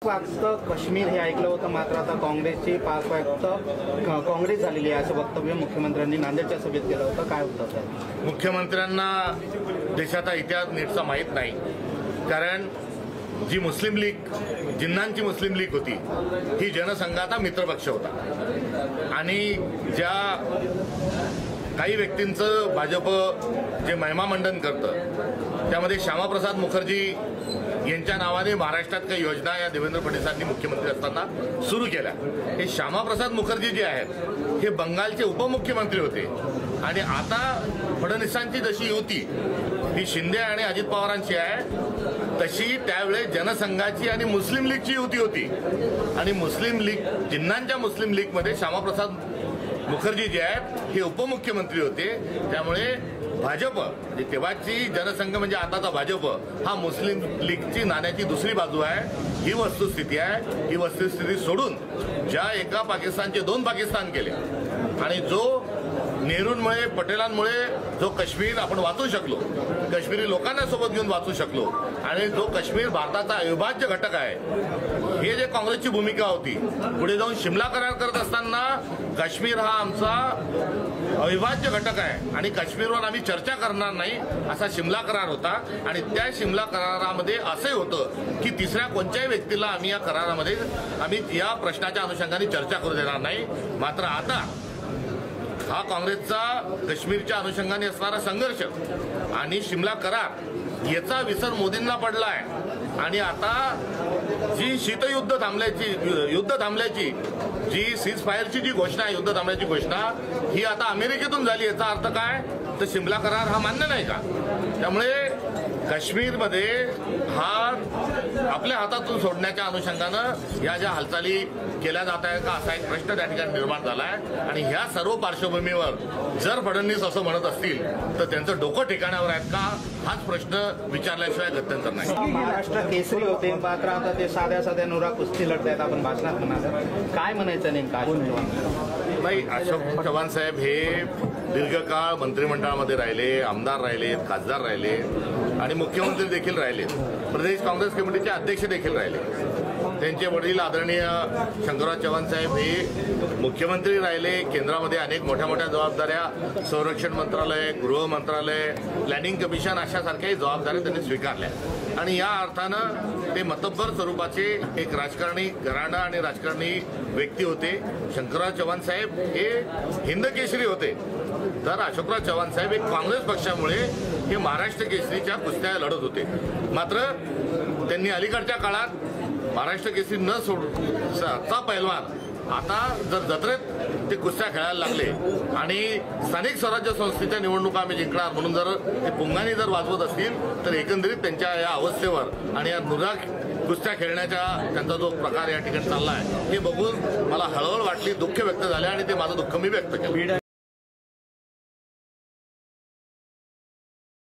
वाजता काश्मीर हे ऐकलं होतं, मात्र आता काँग्रेसची पाच वाजता काँग्रेस झालेली आहे असं वक्तव्य मुख्यमंत्र्यांनी नांदेडच्या सभेत केलं होतं. काय होतं त्यात? मुख्यमंत्र्यांना देशाचा इतिहास नीटचा माहीत नाही, कारण जी मुस्लिम लीग, जिन्नांची मुस्लिम लीग होती, ही जनसंघाचा मित्रपक्ष होता आणि ज्या काही व्यक्तींचं भाजप जे महिमामंडन करतं त्यामध्ये श्यामाप्रसाद मुखर्जी यांच्या नावाने महाराष्ट्रात काही योजना या देवेंद्र फडणवीसांनी मुख्यमंत्री असताना सुरू केल्या. हे श्यामाप्रसाद मुखर्जी जे आहेत हे बंगालचे उपमुख्यमंत्री होते आणि आता फडणवीसांची जशी युती ही शिंदे आणि अजित पवारांची आहे तशी त्यावेळेस जनसंघाची आणि मुस्लिम लीगची युती होती आणि मुस्लिम लीग, जिन्नांच्या मुस्लिम लीगमध्ये श्यामाप्रसाद मुखर्जी जे आहेत हे उपमुख्यमंत्री होते. त्यामुळे भाजप तेव्हाची जनसंघ म्हणजे आताचा भाजप हा मुस्लिम लीगची नाण्याची दुसरी बाजू आहे. ही वस्तुस्थिती आहे. ही वस्तुस्थिती सोडून ज्या एका पाकिस्तानचे दोन पाकिस्तान केले आणि जो नेहरूंमुळे, पटेलांमुळे जो काश्मीर आपण वाचू शकलो, काश्मीरी लोकांना सोबत घेऊन वाचू शकलो आणि जो काश्मीर भारताचा अविभाज्य घटक आहे, हे जे काँग्रेसची भूमिका होती. पुढे जाऊन शिमला करार करत असताना काश्मीर हा आमचा अविभाज्य घटक आहे आणि काश्मीरवर आम्ही चर्चा करणार नाही असा शिमला करार होता आणि त्या शिमला करारामध्ये असे होतं की तिसऱ्या कोणत्याही व्यक्तीला आम्ही या करारामध्ये या प्रश्नाच्या अनुषंगाने चर्चा करू देणार नाही. मात्र आता हा काँग्रेसचा काश्मीरच्या अनुषंगाने असणारा संघर्ष आणि शिमला करार याचा विसर मोदींना पडला आहे आणि आता जी शीतयुद्ध थांबल्याची जी सीज फायरची जी घोषणा आहे, युद्ध थांबण्याची घोषणा, ही आता अमेरिकेतून झाली. याचा अर्थ काय तर शिमला करार हा मान्य नाही का? त्यामुळे काश्मीरमध्ये हा आपल्या हातातून सोडण्याच्या अनुषंगानं या ज्या हालचाली केल्या जात आहेत का असा एक प्रश्न त्या ठिकाणी निर्माण झाला आहे आणि ह्या सर्व पार्श्वभूमीवर जर फडणवीस असं म्हणत असतील तर त्यांचं डोकं ठिकाणावर आहेत का हाच प्रश्न विचारल्याशिवाय गत्यंतर नाही. महाराष्ट्र केसरी होते, मात्र आता ते साध्या नुरा कुस्ती लढतायत. आपण भाषणात म्हणाल काय म्हणायचं नेमकं? नाही, अशोक चव्हाण साहेब हे दीर्घकाळ मंत्रिमंडळामध्ये राहिले, आमदार राहिले, खासदार राहिले आणि मुख्यमंत्री देखील राहिले, प्रदेश काँग्रेस कमिटीचे अध्यक्ष देखील राहिले. त्यांचे वडील आदरणीय शंकरराव चव्हाण साहेब हे मुख्यमंत्री राहिले. केंद्रामध्ये अनेक मोठ्या मोठ्या जबाबदाऱ्या, संरक्षण मंत्रालय, गृह मंत्रालय, प्लॅनिंग कमिशन अशासारख्याही जबाबदाऱ्या त्यांनी स्वीकारल्या आणि या अर्थानं ते मतब्बर स्वरूपाचे एक राजकारणी घराणा आणि राजकारणी व्यक्ती होते. शंकरराव चव्हाण साहेब हे हिंद केसरी होते, तर अशोकराव चव्हाण साहेब एक काँग्रेस पक्षामुळे हे महाराष्ट्र केसरीच्या कुस्त्या लढत होते. मात्र त्यांनी अलीकडच्या काळात महाराष्ट्र केसरी न सोडता पैलवान आता जर जत्रेत ते कुस्त्या खेळायला लागले आणि स्थानिक स्वराज्य संस्थेच्या निवडणुका आम्ही जिंकणार म्हणून जर ते पुंगानी जर वाजवत असतील तर एकंदरीत त्यांच्या या अवस्थेवर आणि या नुरा कुस्त्या खेळण्याच्या त्यांचा जो प्रकार या ठिकाणी चालला आहे हे बघून मला हळहळ वाटली, दुःख व्यक्त झाले आणि ते माझं दुःख मी व्यक्त केलं.